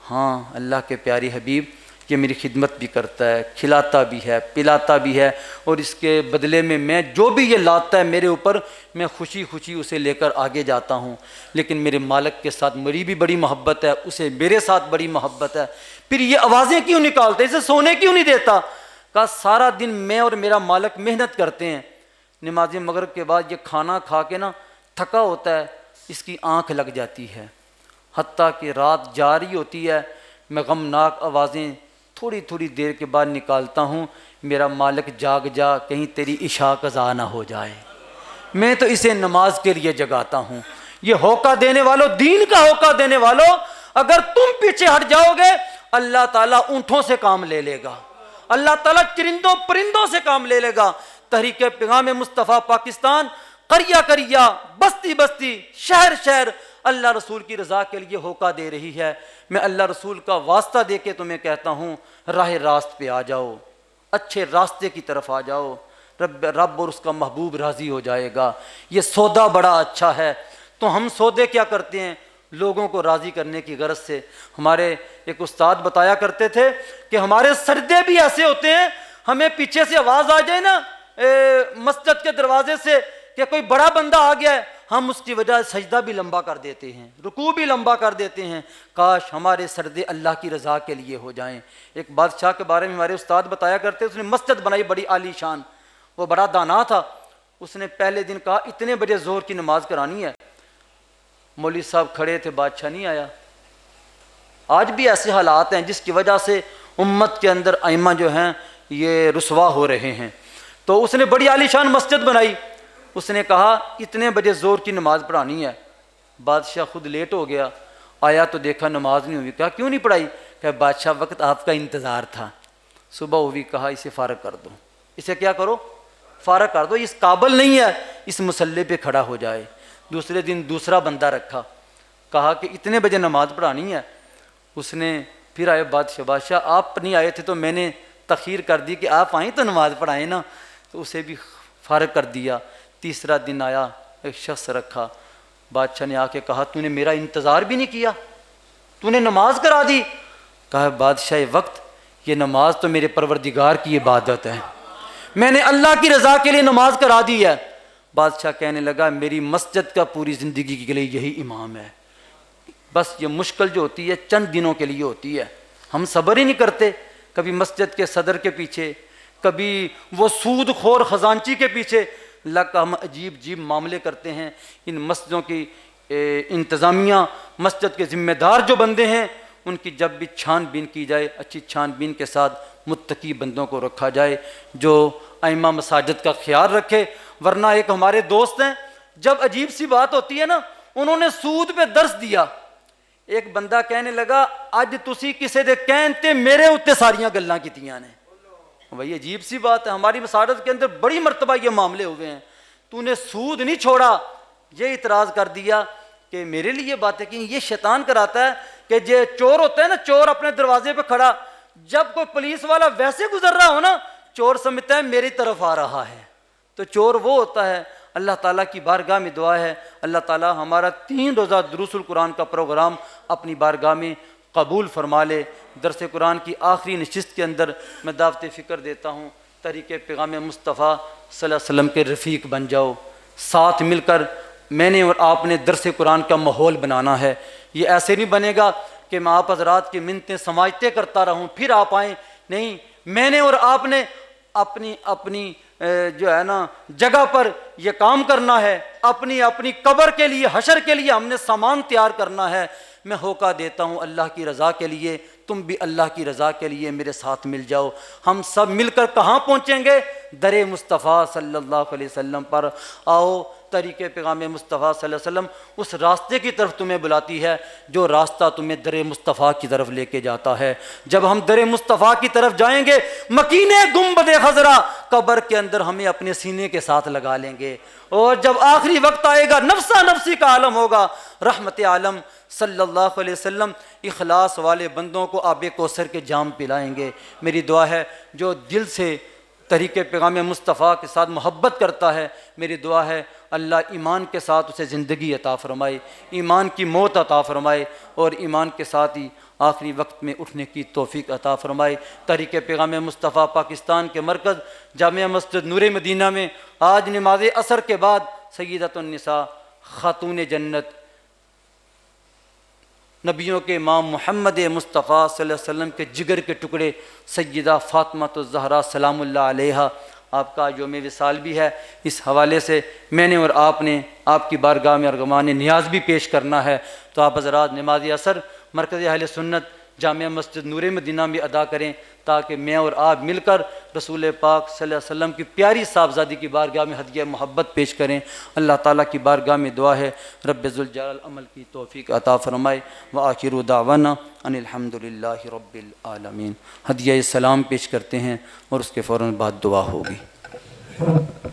ہاں اللہ کے پیارے حبیب یہ میری خدمت بھی کرتا ہے، کھلاتا بھی ہے پلاتا بھی ہے، اور اس کے بدلے میں جو بھی یہ لاتا ہے میرے اوپر میں خوشی خوشی اسے لے کر آگے جاتا ہوں. لیکن میرے مالک کے ساتھ میری بھی بڑی محبت ہے، اسے میرے ساتھ بڑی محبت ہے، پھر یہ آوازیں کیوں نکالتے، اسے سونے کیوں نہیں دیتا؟ کہا سارا دن میں اور میرا مالک محنت کرتے ہیں، نماز مغرب کے بعد یہ کھانا کھا کے نا تھکا ہوتا ہے، اس کی آنکھ لگ جاتی ہے، حتیٰ کہ رات جاری ہوتی ہے، میں غمناک آوازیں تھوڑی تھوڑی دیر کے بعد نکالتا ہوں، میرا مالک جاگ جا کہیں تیری عشاء قضا نہ ہو جائے، میں تو اسے نماز کے لیے جگاتا ہوں. یہ ہوکا دینے والوں، دین کا ہوکا دینے والوں، اگر تم پیچھے ہٹ جاؤ گے اللہ تعالیٰ اونٹوں سے کام لے لے گا، اللہ تعالیٰ چرندوں پرندوں سے کام لے لے گا۔ تحریک پیغام مصطفیٰ پاکستان قریہ قریہ، بستی بستی، شہر شہر اللہ رسول کی رضا کے لیے ہوکا دے رہی ہے۔ میں اللہ رسول کا واسطہ دے کے تمہیں کہتا ہوں، راہ راست پہ آ جاؤ، اچھے راستے کی طرف آ جاؤ، رب اور اس کا محبوب راضی ہو جائے گا۔ یہ سودا بڑا اچھا ہے۔ تو ہم سودے کیا کرتے ہیں؟ لوگوں کو راضی کرنے کی غرض سے۔ ہمارے ایک استاد بتایا کرتے تھے کہ ہمارے سردے بھی ایسے ہوتے ہیں، ہمیں پیچھے سے آواز آ جائے نا مسجد کے دروازے سے کہ کوئی بڑا بندہ آ گیا ہے، ہم اس کی وجہ سے سجدہ بھی لمبا کر دیتے ہیں، رکوع بھی لمبا کر دیتے ہیں۔ کاش ہمارے سردے اللہ کی رضا کے لیے ہو جائیں۔ ایک بادشاہ کے بارے میں ہمارے استاد بتایا کرتے، اس نے مسجد بنائی بڑی عالی شان، وہ بڑا دانا تھا۔ اس نے پہلے دن کہا اتنے بجے ظہر کی نماز کرانی ہے۔ مولوی صاحب کھڑے تھے، بادشاہ نہیں آیا۔ آج بھی ایسے حالات ہیں جس کی وجہ سے امت کے اندر ائمہ جو ہیں یہ رسوا ہو رہے ہیں۔ تو اس نے بڑی عالی شان مسجد بنائی، اس نے کہا اتنے بجے ظہر کی نماز پڑھانی ہے۔ بادشاہ خود لیٹ ہو گیا، آیا تو دیکھا نماز نہیں ہوئی۔ کہا کیوں نہیں پڑھائی؟ کہ بادشاہ وقت آپ کا انتظار تھا۔ صبح ہوئی، کہا اسے فارغ کر دو، اسے کیا کرو؟ فارغ کر دو، اس قابل نہیں ہے اس مسلح پہ کھڑا ہو جائے۔ دوسرے دن دوسرا بندہ رکھا، کہا کہ اتنے بجے نماز پڑھانی ہے۔ اس نے پھر آئے بادشاہ آپ نہیں آئے تھے تو میں نے تاخیر کر دی کہ آپ آئیں تو نماز پڑھائیں نا، تو اسے بھی فارغ کر دیا۔ تیسرا دن آیا، ایک شخص رکھا، بادشاہ نے آ کے کہا تو نے میرا انتظار بھی نہیں کیا، تو نے نماز کرا دی۔ کہا بادشاہ وقت، یہ نماز تو میرے پروردگار کی عبادت ہے، میں نے اللہ کی رضا کے لیے نماز کرا دی ہے۔ بادشاہ کہنے لگا میری مسجد کا پوری زندگی کے لیے یہی امام ہے، بس یہ مشکل جو ہوتی ہے چند دنوں کے لیے ہوتی ہے، ہم صبر ہی نہیں کرتے۔ کبھی مسجد کے صدر کے پیچھے، کبھی وہ سود خور خزانچی کے پیچھے لگ ہم عجیب عجیب معاملے کرتے ہیں۔ ان مسجدوں کی انتظامیہ، مسجد کے ذمہ دار جو بندے ہیں، ان کی جب بھی چھان بین کی جائے، اچھی چھان بین کے ساتھ متقی بندوں کو رکھا جائے جو ائمہ مساجد کا خیال رکھے۔ ورنہ ایک ہمارے دوست ہیں، جب عجیب سی بات ہوتی ہے نا، انہوں نے سود پہ درس دیا۔ ایک بندہ کہنے لگا اج تسی کسے دے کہنتے میرے اتے ساریاں گلاں کیتیاں نے۔ بھائی عجیب سی بات ہے، ہماری مساجد کے اندر بڑی مرتبہ یہ معاملے ہوئے ہیں، تو نے سود نہیں چھوڑا، یہ اعتراض کر دیا کہ میرے لیے باتیں کی۔ یہ شیطان کراتا ہے کہ جو چور ہوتا ہے نا، چور اپنے دروازے پہ کھڑا، جب کوئی پولیس والا ویسے گزر رہا ہو نا، چور سمجھتا ہے میری طرف آ رہا ہے، تو چور وہ ہوتا ہے۔ اللہ تعالیٰ کی بارگاہ میں دعا ہے اللہ تعالیٰ ہمارا 3 روزہ دروس القرآن کا پروگرام اپنی بارگاہ میں قبول فرما لے۔ درس قرآن کی آخری نشست کے اندر میں دعوت فکر دیتا ہوں، تحریک پیغام مصطفیٰ صلی اللہ علیہ وسلم کے رفیق بن جاؤ، ساتھ مل کر میں نے اور آپ نے درس قرآن کا ماحول بنانا ہے۔ یہ ایسے نہیں بنے گا کہ میں آپ حضرات کی منتیں سماجتیں کرتا رہوں پھر آپ آئیں، نہیں، میں نے اور آپ نے اپنی جو ہے نا جگہ پر یہ کام کرنا ہے، اپنی قبر کے لیے، حشر کے لیے ہم نے سامان تیار کرنا ہے۔ میں ہوکا دیتا ہوں اللہ کی رضا کے لیے، تم بھی اللہ کی رضا کے لیے میرے ساتھ مل جاؤ۔ ہم سب مل کر کہاں پہنچیں گے؟ در مصطفیٰ صلی اللہ علیہ وسلم پر آؤ۔ طریق پیغام مصطفیٰ صلی اللہ علیہ وسلم اس راستے کی طرف تمہیں بلاتی ہے جو راستہ تمہیں در مصطفیٰ کی طرف لے کے جاتا ہے۔ جب ہم در مصطفیٰ کی طرف جائیں گے، مکینے گنبد خضرا قبر کے اندر ہمیں اپنے سینے کے ساتھ لگا لیں گے، اور جب آخری وقت آئے گا نفسا نفسی کا عالم ہوگا، رحمت عالم صلی اللہ علیہ وسلم اخلاص والے بندوں کو آب کوثر کے جام پلائیں گے۔ میری دعا ہے جو دل سے طریق پیغام مصطفیٰ کے ساتھ محبت کرتا ہے، میری دعا ہے اللہ ایمان کے ساتھ اسے زندگی عطا فرمائے، ایمان کی موت عطا فرمائے، اور ایمان کے ساتھ ہی آخری وقت میں اٹھنے کی توفیق عطا فرمائے۔ طریق پیغام مصطفیٰ پاکستان کے مرکز جامعہ مسجد نور مدینہ میں آج نماز عصر کے بعد سیدۃ النساء، خاتون جنت، نبیوں کے امام محمد مصطفیٰ صلی اللہ علیہ وسلم کے جگر کے ٹکڑے سیدہ فاطمہ الزہرا سلام اللہ علیہا، آپ کا یوم وصال بھی ہے۔ اس حوالے سے میں نے اور آپ نے آپ کی بارگاہ میں ارغمان نیاز بھی پیش کرنا ہے۔ تو آپ حضرات نماز عصر مرکز اہل سنت جامع مسجد نور مدینہ میں ادا کریں، تاکہ میں اور آپ مل کر رسول پاک صلی اللہ علیہ وسلم کی پیاری صاحبزادی کی بارگاہ میں ہدیہ محبت پیش کریں۔ اللہ تعالیٰ کی بارگاہ میں دعا ہے رب ذوالجلال عمل کی توفیق عطا فرمائے۔ وآخر دعوانا ان الحمد للہ رب العالمین۔ ہدیہ سلام پیش کرتے ہیں اور اس کے فوراً بعد دعا ہوگی۔